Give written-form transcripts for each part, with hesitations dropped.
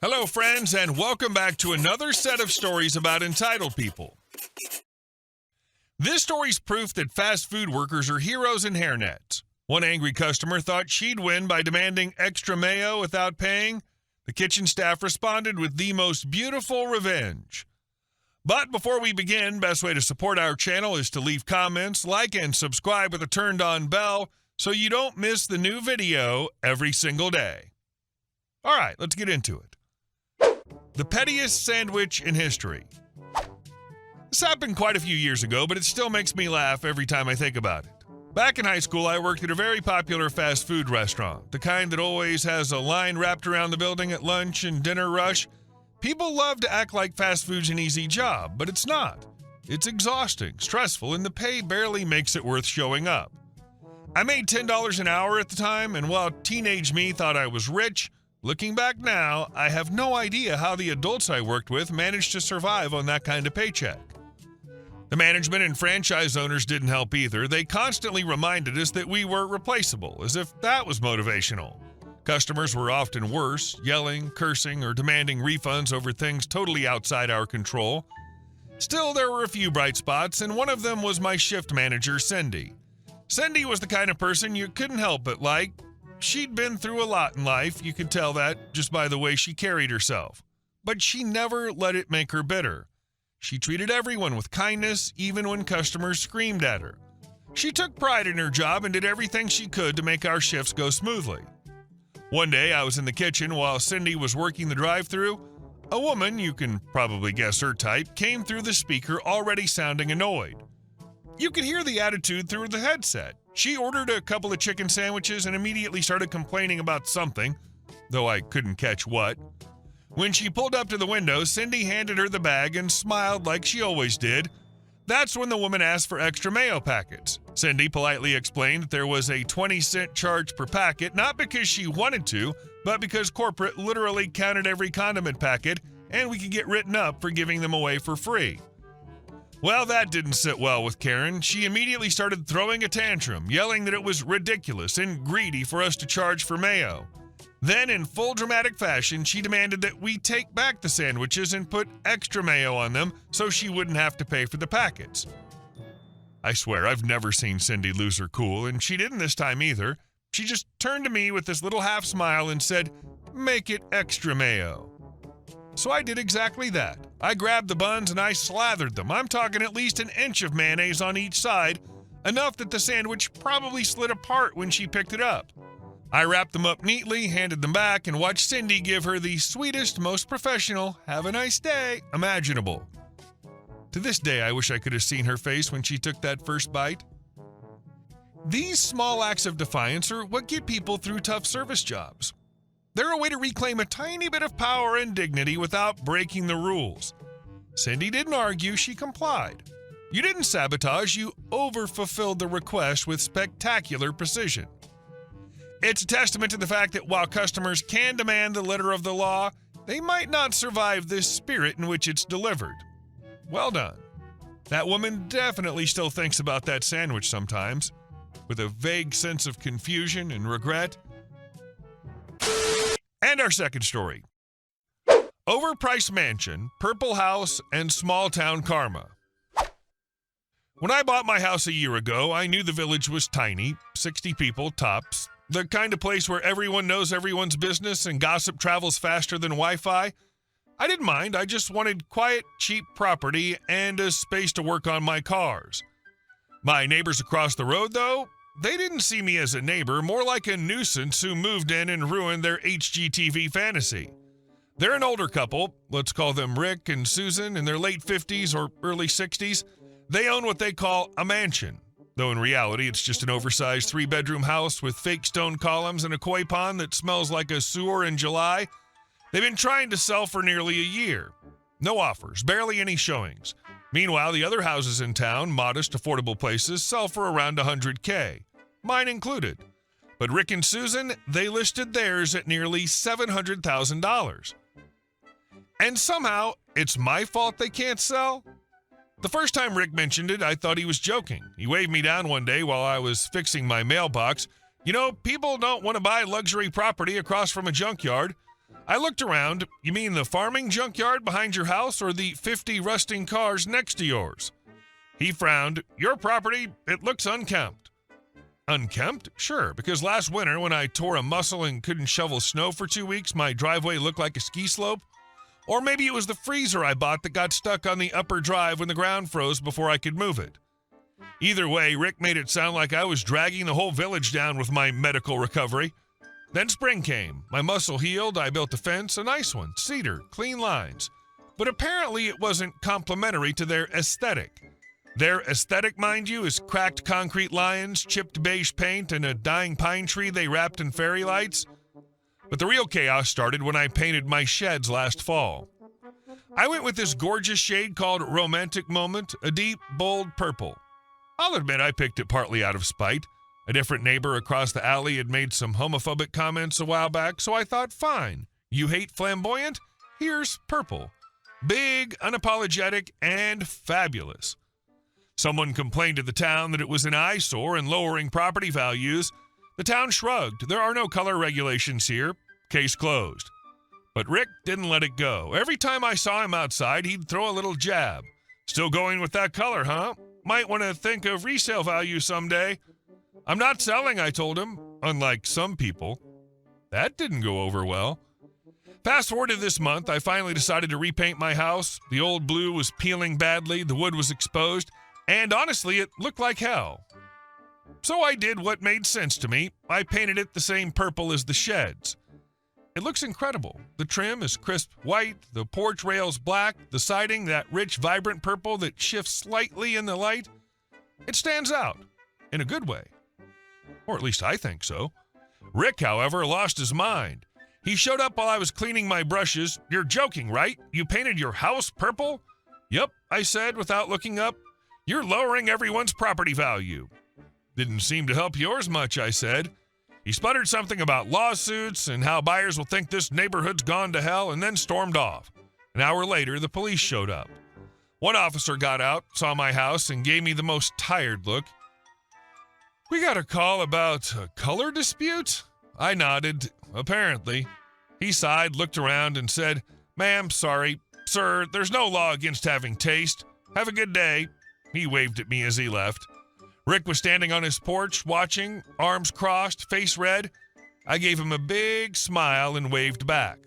Hello, friends, and welcome back to another set of stories about entitled people. This story's proof that fast food workers are heroes in hairnets. One angry customer thought she'd win by demanding extra mayo without paying. The kitchen staff responded with the most beautiful revenge. But before we begin, best way to support our channel is to leave comments, like, and subscribe with a turned-on bell so you don't miss the new video every single day. All right, let's get into it. The pettiest sandwich in history. This happened quite a few years ago, but it still makes me laugh every time I think about it. Back in high school, I worked at a very popular fast food restaurant, the kind that always has a line wrapped around the building at lunch and dinner rush. People love to act like fast food's an easy job, but it's not. It's exhausting, stressful, and the pay barely makes it worth showing up. I made $10 an hour at the time, and while teenage me thought I was rich, looking back now, I have no idea how the adults I worked with managed to survive on that kind of paycheck. The management and franchise owners didn't help either. They constantly reminded us that we were replaceable, as if that was motivational. Customers were often worse, yelling, cursing, or demanding refunds over things totally outside our control. Still, there were a few bright spots, and one of them was my shift manager, Cindy. Cindy was the kind of person you couldn't help but like. She'd been through a lot in life, you could tell that just by the way she carried herself. But she never let it make her bitter. She treated everyone with kindness, even when customers screamed at her. She took pride in her job and did everything she could to make our shifts go smoothly. One day, I was in the kitchen while Cindy was working the drive-thru. A woman, you can probably guess her type, came through the speaker already sounding annoyed. You could hear the attitude through the headset. She ordered a couple of chicken sandwiches and immediately started complaining about something, though I couldn't catch what. When she pulled up to the window, Cindy handed her the bag and smiled like she always did. That's when the woman asked for extra mayo packets. Cindy politely explained that there was a 20-cent charge per packet, not because she wanted to, but because corporate literally counted every condiment packet, and we could get written up for giving them away for free. Well, that didn't sit well with Karen. She immediately started throwing a tantrum, yelling that it was ridiculous and greedy for us to charge for mayo. Then, in full dramatic fashion, she demanded that we take back the sandwiches and put extra mayo on them so she wouldn't have to pay for the packets. I swear, I've never seen Cindy lose her cool, and she didn't this time either. She just turned to me with this little half smile and said, "Make it extra mayo." So I did exactly that. I grabbed the buns and I slathered them. I'm talking at least an inch of mayonnaise on each side, enough that the sandwich probably slid apart when she picked it up. I wrapped them up neatly, handed them back, and watched Cindy give her the sweetest, most professional "have a nice day" imaginable. To this day, I wish I could have seen her face when she took that first bite. These small acts of defiance are what get people through tough service jobs. They're a way to reclaim a tiny bit of power and dignity without breaking the rules. Cindy didn't argue, she complied. You didn't sabotage, you overfulfilled the request with spectacular precision. It's a testament to the fact that while customers can demand the letter of the law, they might not survive this spirit in which it's delivered. Well done. That woman definitely still thinks about that sandwich sometimes, with a vague sense of confusion and regret. And our second story. Overpriced mansion, purple house, and small town karma. When I bought my house a year ago, I knew the village was tiny, 60 people tops, the kind of place where everyone knows everyone's business and gossip travels faster than Wi-Fi. I didn't mind, I just wanted quiet, cheap property and a space to work on my cars. My neighbors across the road, though, they didn't see me as a neighbor, more like a nuisance who moved in and ruined their HGTV fantasy. They're an older couple, let's call them Rick and Susan, in their late 50s or early 60s. They own what they call a mansion, though in reality it's just an oversized 3-bedroom house with fake stone columns and a koi pond that smells like a sewer in July. They've been trying to sell for nearly a year. No offers, barely any showings. Meanwhile, the other houses in town, modest, affordable places, sell for around $100K, mine included. But Rick and Susan, they listed theirs at nearly $700,000. And somehow, it's my fault they can't sell? The first time Rick mentioned it, I thought he was joking. He waved me down one day while I was fixing my mailbox. You know, people don't want to buy luxury property across from a junkyard. I looked around. You mean the farming junkyard behind your house or the 50 rusting cars next to yours? He frowned. Your property, it looks unkempt. Unkempt? Sure, because last winter when I tore a muscle and couldn't shovel snow for 2 weeks, my driveway looked like a ski slope. Or maybe it was the freezer I bought that got stuck on the upper drive when the ground froze before I could move it. Either way, Rick made it sound like I was dragging the whole village down with my medical recovery. Then spring came. My muscle healed. I built a fence, a nice one, cedar, clean lines. But apparently it wasn't complimentary to their aesthetic. Their aesthetic, mind you, is cracked concrete lions, chipped beige paint, and a dying pine tree they wrapped in fairy lights. But the real chaos started when I painted my sheds last fall. I went with this gorgeous shade called Romantic Moment, a deep, bold purple. I'll admit I picked it partly out of spite. A different neighbor across the alley had made some homophobic comments a while back, so I thought, fine, you hate flamboyant? Here's purple. Big, unapologetic, and fabulous. Someone complained to the town that it was an eyesore and lowering property values. The town shrugged. There are no color regulations here. Case closed. But Rick didn't let it go. Every time I saw him outside, he'd throw a little jab. Still going with that color, huh? Might want to think of resale value someday. I'm not selling, I told him, unlike some people. That didn't go over well. Fast forward to this month, I finally decided to repaint my house. The old blue was peeling badly, the wood was exposed, and honestly, it looked like hell. So I did what made sense to me. I painted it the same purple as the sheds. It looks incredible. The trim is crisp white, the porch rails black, the siding that rich, vibrant purple that shifts slightly in the light. It stands out, in a good way. Or at least I think so. Rick, however, lost his mind. He showed up while I was cleaning my brushes. You're joking, right? You painted your house purple? Yep, I said without looking up. You're lowering everyone's property value. Didn't seem to help yours much, I said. He sputtered something about lawsuits and how buyers will think this neighborhood's gone to hell, and then stormed off. An hour later, the police showed up. One officer got out, saw my house, and gave me the most tired look. We got a call about a color dispute? I nodded. Apparently. He sighed, looked around, and said, Ma'am, sorry. Sir, there's no law against having taste. Have a good day. He waved at me as he left. Rick was standing on his porch, watching, arms crossed, face red. I gave him a big smile and waved back.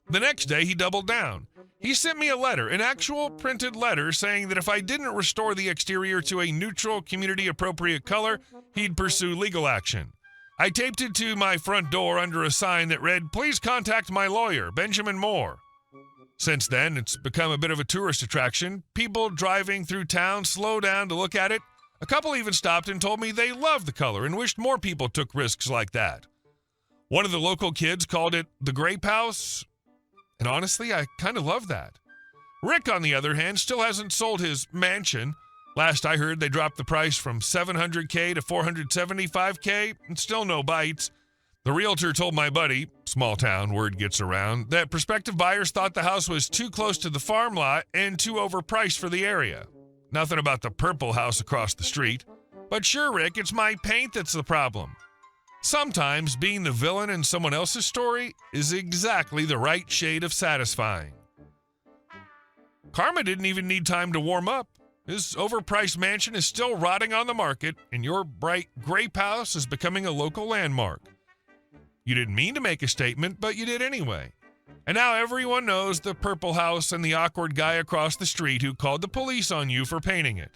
The next day, he doubled down. He sent me a letter, an actual printed letter, saying that if I didn't restore the exterior to a neutral, community-appropriate color, he'd pursue legal action. I taped it to my front door under a sign that read, Please contact my lawyer, Benjamin Moore. Since then, it's become a bit of a tourist attraction. People driving through town slow down to look at it. A couple even stopped and told me they loved the color and wished more people took risks like that. One of the local kids called it the Grape House, and honestly, I kind of love that. Rick, on the other hand, still hasn't sold his mansion. Last I heard, they dropped the price from $700K to $475K, and still no bites. The realtor told my buddy, small town, word gets around, that prospective buyers thought the house was too close to the farm lot and too overpriced for the area. Nothing about the purple house across the street. But sure, Rick, it's my paint that's the problem. Sometimes being the villain in someone else's story is exactly the right shade of satisfying. Karma didn't even need time to warm up. His overpriced mansion is still rotting on the market, and your bright grape house is becoming a local landmark. You didn't mean to make a statement, but you did anyway. And now everyone knows the purple house and the awkward guy across the street who called the police on you for painting it.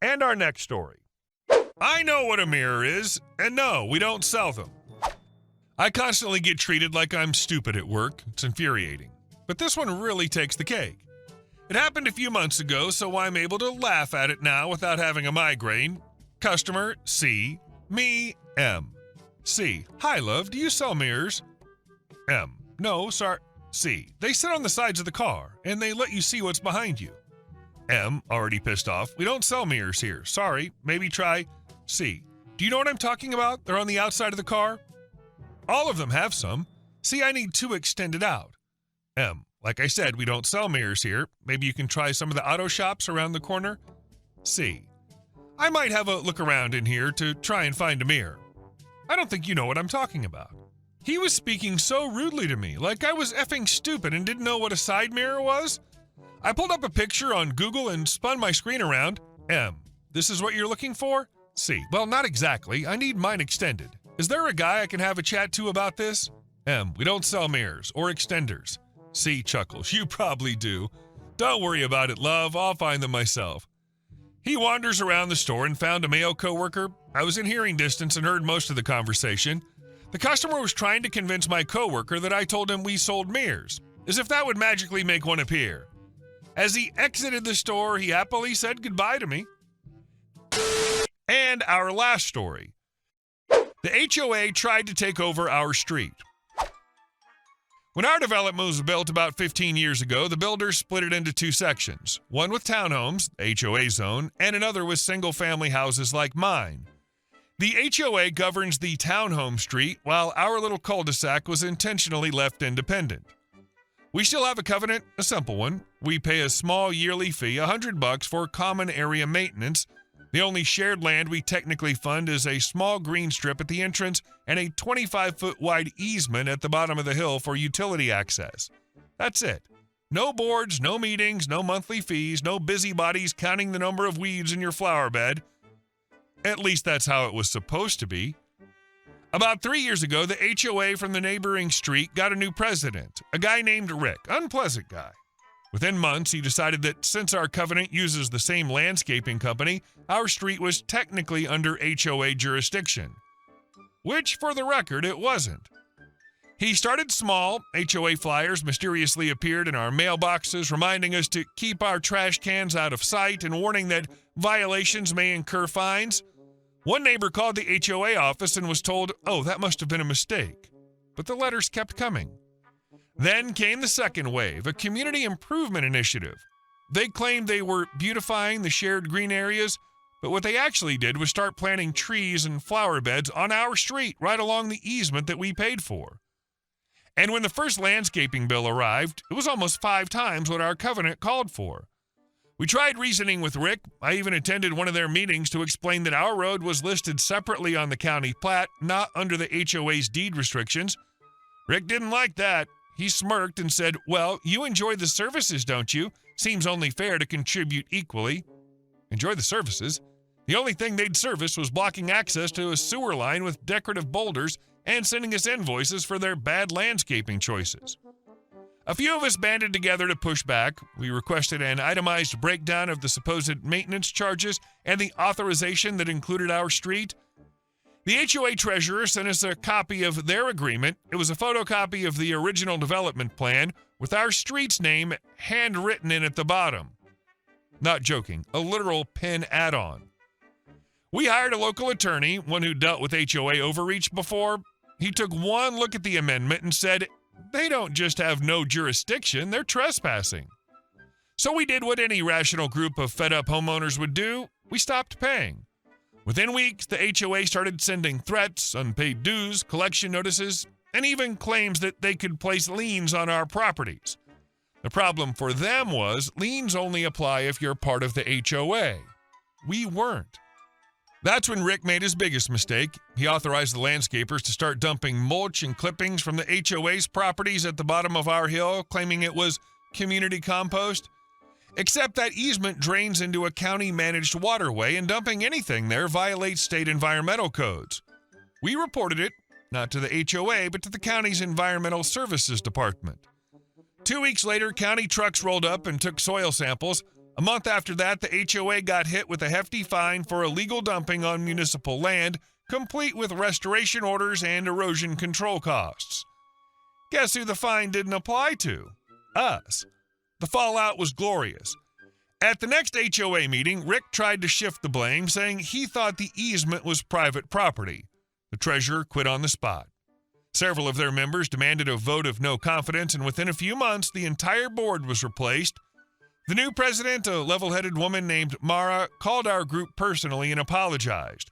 And our next story. I know what a mirror is, and no, we don't sell them. I constantly get treated like I'm stupid at work. It's infuriating. But this one really takes the cake. It happened a few months ago, so I'm able to laugh at it now without having a migraine. Customer C, me M. C, hi love, do you sell mirrors? M, no, sorry. C, they sit on the sides of the car, and they let you see what's behind you. M, already pissed off, we don't sell mirrors here. Sorry, maybe try C. Do you know what I'm talking about? They're on the outside of the car. All of them have some. C, I need two extended out. M, like I said, we don't sell mirrors here. Maybe you can try some of the auto shops around the corner. C, I might have a look around in here to try and find a mirror. I don't think you know what I'm talking about. He was speaking so rudely to me, like I was effing stupid and didn't know what a side mirror was. I pulled up a picture on Google and spun my screen around. M, this is what you're looking for? C, well, not exactly. I need mine extended. Is there a guy I can have a chat to about this? M, we don't sell mirrors or extenders. C chuckles, you probably do. Don't worry about it, love. I'll find them myself. He wanders around the store and found a male coworker. I was in hearing distance and heard most of the conversation. The customer was trying to convince my coworker that I told him we sold mirrors, as if that would magically make one appear. As he exited the store, he happily said goodbye to me. And our last story. The HOA tried to take over our street. When our development was built about 15 years ago, the builders split it into two sections, one with townhomes, HOA zone, and another with single-family houses like mine. The HOA governs the townhome street, while our little cul-de-sac was intentionally left independent. We still have a covenant, a simple one. We pay a small yearly fee, $100 for common area maintenance. The only shared land we technically fund is a small green strip at the entrance and a 25-foot wide easement at the bottom of the hill for utility access. That's it. No boards, no meetings, no monthly fees, no busybodies counting the number of weeds in your flower bed. At least that's how it was supposed to be. About 3 years ago, the HOA from the neighboring street got a new president, a guy named Rick, unpleasant guy. Within months, he decided that since our covenant uses the same landscaping company, our street was technically under HOA jurisdiction. Which, for the record, it wasn't. He started small. HOA flyers mysteriously appeared in our mailboxes, reminding us to keep our trash cans out of sight and warning that violations may incur fines. One neighbor called the HOA office and was told, oh, that must have been a mistake. But the letters kept coming. Then came the second wave, a community improvement initiative. They claimed they were beautifying the shared green areas, but what they actually did was start planting trees and flower beds on our street right along the easement that we paid for. And when the first landscaping bill arrived, it was almost 5 times what our covenant called for. We tried reasoning with Rick. I even attended one of their meetings to explain that our road was listed separately on the county plat, not under the HOA's deed restrictions. Rick didn't like that. He smirked and said, well, you enjoy the services, don't you? Seems only fair to contribute equally. Enjoy the services? The only thing they'd service was blocking access to a sewer line with decorative boulders and sending us invoices for their bad landscaping choices. A few of us banded together to push back. We requested an itemized breakdown of the supposed maintenance charges and the authorization that included our street. The HOA treasurer sent us a copy of their agreement. It was a photocopy of the original development plan with our street's name handwritten in at the bottom. Not joking, a literal pen add-on. We hired a local attorney, one who dealt with HOA overreach before. He took one look at the amendment and said, they don't just have no jurisdiction, they're trespassing. So we did what any rational group of fed-up homeowners would do. We stopped paying. Within weeks, the HOA started sending threats, unpaid dues, collection notices, and even claims that they could place liens on our properties. The problem for them was liens only apply if you're part of the HOA. We weren't. That's when Rick made his biggest mistake. He authorized the landscapers to start dumping mulch and clippings from the HOA's properties at the bottom of our hill, claiming it was community compost. Except that easement drains into a county-managed waterway, and dumping anything there violates state environmental codes. We reported it, not to the HOA, but to the county's Environmental Services Department. 2 weeks later, county trucks rolled up and took soil samples. A month after that, the HOA got hit with a hefty fine for illegal dumping on municipal land, complete with restoration orders and erosion control costs. Guess who the fine didn't apply to? Us. The fallout was glorious. At the next HOA meeting, Rick tried to shift the blame, saying he thought the easement was private property. The treasurer quit on the spot. Several of their members demanded a vote of no confidence, and within a few months, the entire board was replaced. The new president, a level-headed woman named Mara, called our group personally and apologized.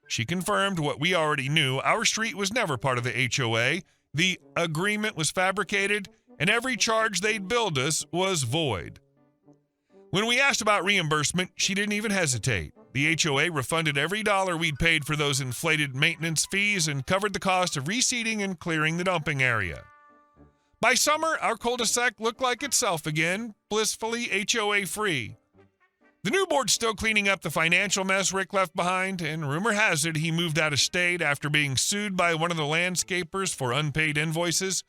She confirmed what we already knew. Our street was never part of the HOA. The agreement was fabricated, and every charge they'd billed us was void. When we asked about reimbursement, she didn't even hesitate. The HOA refunded every dollar we'd paid for those inflated maintenance fees and covered the cost of reseeding and clearing the dumping area. By summer, our cul-de-sac looked like itself again, blissfully HOA-free. The new board's still cleaning up the financial mess Rick left behind, and rumor has it he moved out of state after being sued by one of the landscapers for unpaid invoices.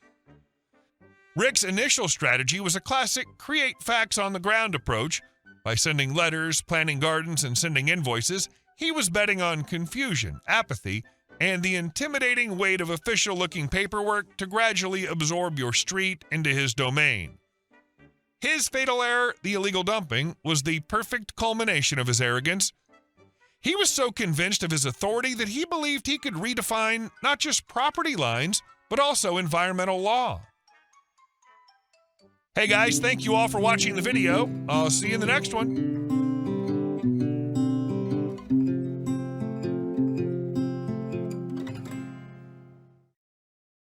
Rick's initial strategy was a classic create facts on the ground approach. By sending letters, planting gardens, and sending invoices, he was betting on confusion, apathy, and the intimidating weight of official-looking paperwork to gradually absorb your street into his domain. His fatal error, the illegal dumping, was the perfect culmination of his arrogance. He was so convinced of his authority that he believed he could redefine not just property lines, but also environmental law. Hey guys, thank you all for watching the video. I'll see you in the next one.